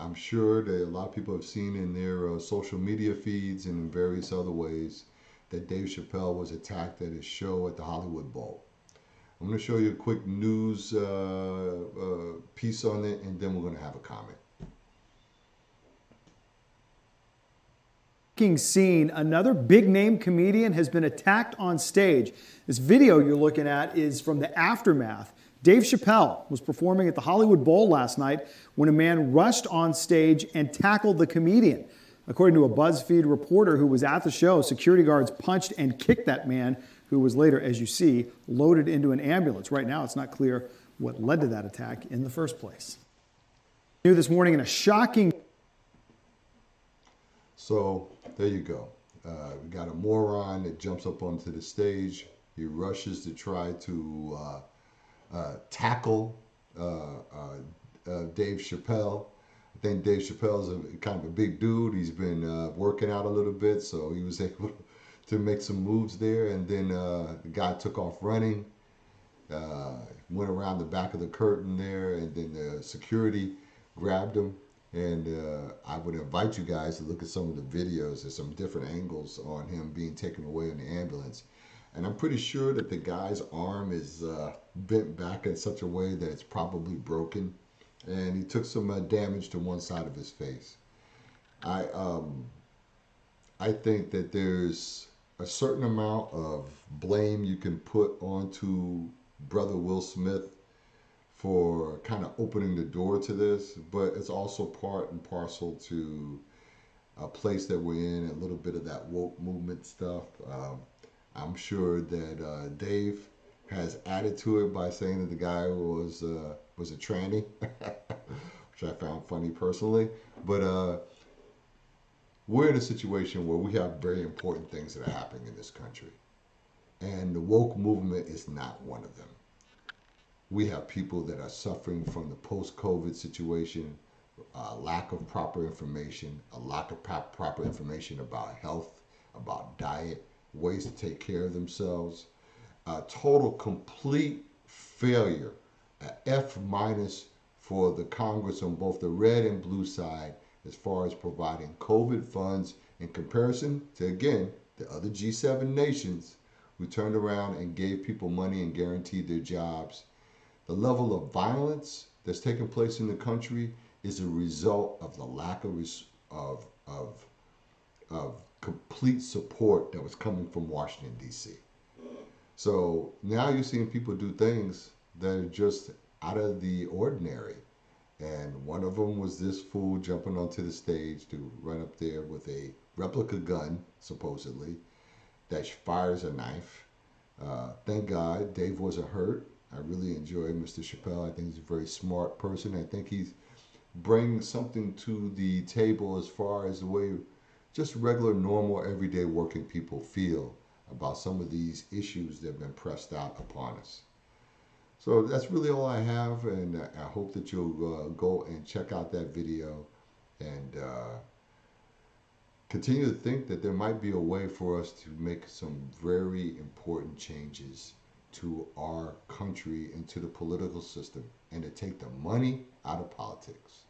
I'm sure that a lot of people have seen in their social media feeds and in various other ways that Dave Chappelle was attacked at his show at the Hollywood Bowl. I'm going to show you a quick news piece on it, and then we're going to have a comment. Scene, another big name comedian has been attacked on stage. This video you're looking at is from the aftermath. Dave Chappelle was performing at the Hollywood Bowl last night when a man rushed on stage and tackled the comedian. According to a BuzzFeed reporter who was at the show, security guards punched and kicked that man, who was later, as you see, loaded into an ambulance. Right now, it's not clear what led to that attack in the first place. New this morning in a shocking... So there you go. We got a moron that jumps up onto the stage. He rushes to try to tackle Dave Chappelle. I think Dave Chappelle's kind of a big dude. He's been working out a little bit, so he was able to make some moves there. And then the guy took off running, went around the back of the curtain there, and then the security grabbed him. And I would invite you guys to look at some of the videos. There's some different angles on him being taken away in the ambulance. And I'm pretty sure that the guy's arm is bent back in such a way that it's probably broken. And he took some damage to one side of his face. I think that there's a certain amount of blame you can put onto Brother Will Smith for kind of opening the door to this, but it's also part and parcel to a place that we're in, a little bit of that woke movement stuff. I'm sure that Dave has added to it by saying that the guy was a tranny, which I found funny personally. But we're in a situation where we have very important things that are happening in this country, and the woke movement is not one of them. We have people that are suffering from the post-COVID situation, lack of proper information, a lack of proper information about health, about diet, ways to take care of themselves. Total, complete failure, F minus for the Congress on both the red and blue side as far as providing COVID funds in comparison to, again, the other G7 nations who turned around and gave people money and guaranteed their jobs. The level of violence that's taking place in the country is a result of the lack of complete support that was coming from Washington, D.C. So now you're seeing people do things that are just out of the ordinary. And one of them was this fool jumping onto the stage to run up there with a replica gun, supposedly, that fires a knife. Thank God Dave wasn't hurt. I really enjoy Mr. Chappelle. I think he's a very smart person. I think he's bringing something to the table as far as the way just regular, normal, everyday working people feel about some of these issues that have been pressed out upon us. So that's really all I have, and I hope that you'll go and check out that video and continue to think that there might be a way for us to make some very important changes to our country and to the political system, and to take the money out of politics.